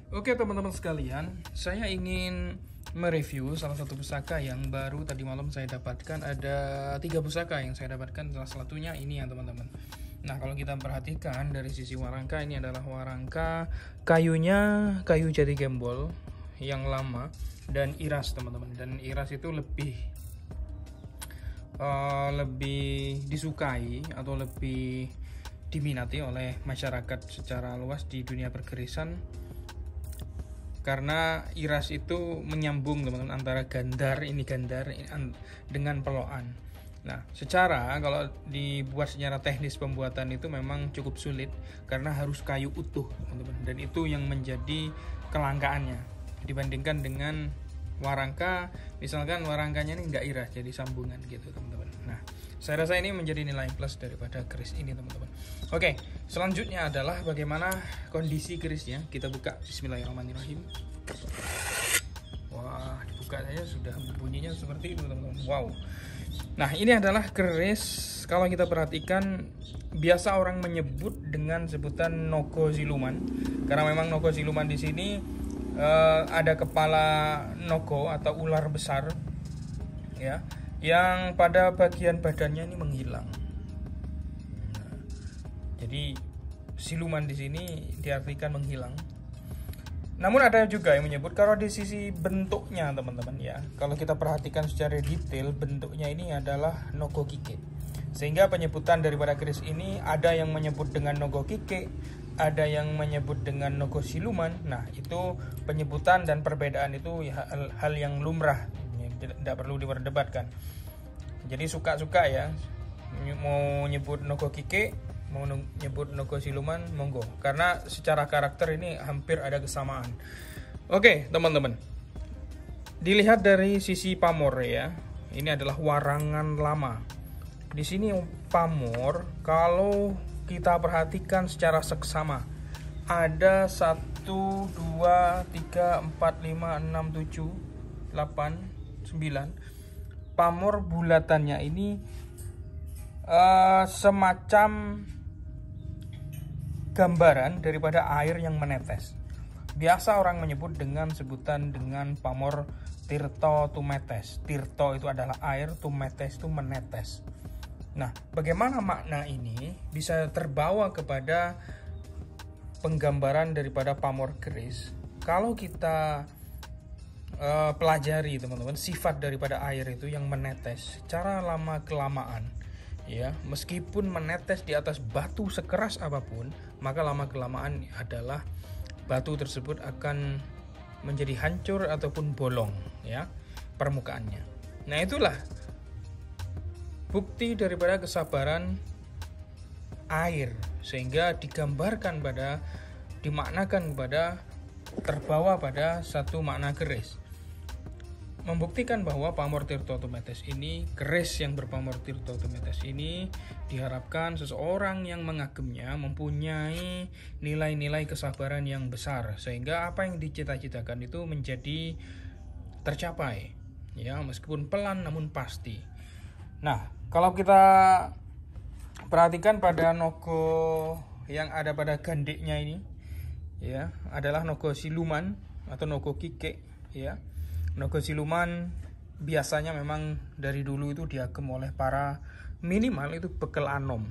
Oke teman-teman sekalian, saya ingin mereview salah satu pusaka yang baru tadi malam saya dapatkan. Ada 3 pusaka yang saya dapatkan, salah satunya ini ya teman-teman. Nah kalau kita perhatikan dari sisi warangka, ini adalah warangka kayunya kayu jati gembol yang lama dan iras teman-teman. Dan iras itu lebih disukai atau lebih diminati oleh masyarakat secara luas di dunia pergerisan, karena iras itu menyambung teman-teman antara gandar dengan pelokan. Nah, kalau dibuat secara teknis pembuatan itu memang cukup sulit karena harus kayu utuh teman-teman, dan itu yang menjadi kelangkaannya dibandingkan dengan warangka. Misalkan warangkanya ini nggak iras, jadi sambungan gitu teman-teman. Nah, saya rasa ini menjadi nilai plus daripada keris ini teman-teman. Oke, selanjutnya adalah bagaimana kondisi kerisnya. Kita buka, bismillahirrahmanirrahim. Wah, dibuka saja sudah bunyinya seperti itu teman-teman. Wow. Nah, ini adalah keris, kalau kita perhatikan biasa orang menyebut dengan sebutan nogo siluman, karena memang nogo siluman di sini ada kepala nogo atau ular besar ya, yang pada bagian badannya ini menghilang. Nah, jadi siluman di sini diartikan menghilang. Namun ada juga yang menyebut kalau di sisi bentuknya teman-teman ya, kalau kita perhatikan secara detail bentuknya ini adalah nogo kike. Sehingga penyebutan daripada keris ini ada yang menyebut dengan nogo kike, ada yang menyebut dengan nogo siluman. Nah, itu penyebutan dan perbedaan itu ya, hal yang lumrah, tidak perlu diperdebatkan. Jadi suka-suka ya, mau nyebut nogo kike, mau nyebut nogo siluman, monggo, karena secara karakter ini hampir ada kesamaan. Oke teman-teman, dilihat dari sisi pamor ya, ini adalah warangan lama. Di sini pamor, kalau kita perhatikan secara seksama, ada 1, 2, 3, 4, 5, 6, 7, 8, 9. Pamor bulatannya ini semacam gambaran daripada air yang menetes. Biasa orang menyebut dengan sebutan dengan pamor tirto tumetes. Tirto itu adalah air, tumetes itu menetes. Nah, bagaimana makna ini bisa terbawa kepada penggambaran daripada pamor keris? Kalau kita pelajari teman-teman, sifat daripada air itu yang menetes secara lama kelamaan ya, meskipun menetes di atas batu sekeras apapun, maka lama kelamaan adalah batu tersebut akan menjadi hancur ataupun bolong ya permukaannya. Nah, itulah bukti daripada kesabaran air, sehingga digambarkan dimaknakan terbawa pada satu makna keris, membuktikan bahwa pamor tirto tumetes ini, keris yang berpamor tirto tumetes ini, diharapkan seseorang yang mengagemnya mempunyai nilai-nilai kesabaran yang besar, sehingga apa yang dicita-citakan itu menjadi tercapai ya, meskipun pelan namun pasti. Nah, kalau kita perhatikan pada nogo yang ada pada gandiknya ini ya, adalah nogo siluman atau nogo kike ya. Nogo siluman biasanya memang dari dulu itu diagem oleh para minimal itu bekel anom.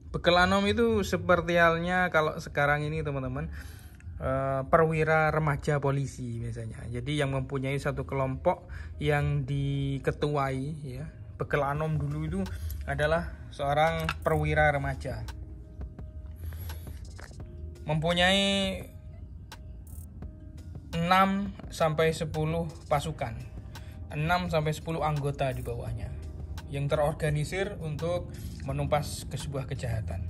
Bekel anom itu seperti halnya kalau sekarang ini teman-teman, perwira remaja polisi misalnya. Jadi yang mempunyai satu kelompok yang diketuai ya. Bekel anom dulu itu adalah seorang perwira remaja, mempunyai 6 sampai 10 pasukan, 6 sampai 10 anggota di bawahnya yang terorganisir untuk menumpas ke sebuah kejahatan.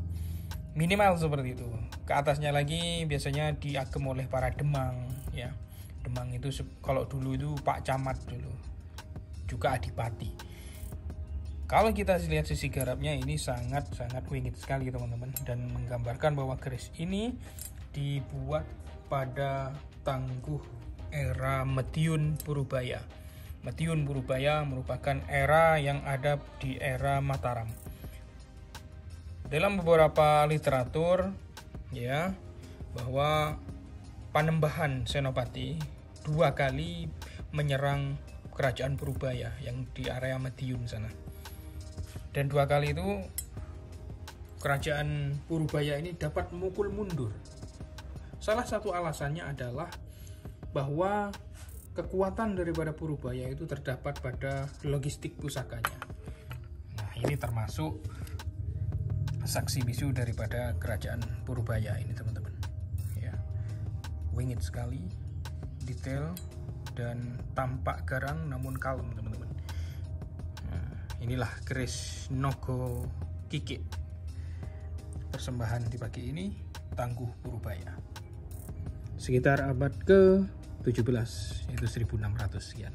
Minimal seperti itu. Ke atasnya lagi biasanya diagem oleh para demang ya. Demang itu kalau dulu itu Pak Camat dulu, juga adipati. Kalau kita lihat sisi garapnya, ini sangat-sangat wingit sekali teman-teman, dan menggambarkan bahwa keris ini dibuat pada tangguh era Metyun Purubaya. Metyun Purubaya merupakan era yang ada di era Mataram. Dalam beberapa literatur ya, bahwa Panembahan Senopati 2 kali menyerang kerajaan Purubaya yang di area Madiun sana. Dan 2 kali itu kerajaan Purubaya ini dapat memukul mundur. Salah satu alasannya adalah bahwa kekuatan daripada Purubaya itu terdapat pada logistik pusakanya. Nah, ini termasuk saksi bisu daripada kerajaan Purubaya ini, teman-teman. Ya, wingit sekali, detail dan tampak garang namun kalem, teman-teman. Nah, inilah keris Nogo Kikik. Persembahan di pagi ini Tangguh Purubaya. Sekitar abad ke-17, yaitu 1600 sekian.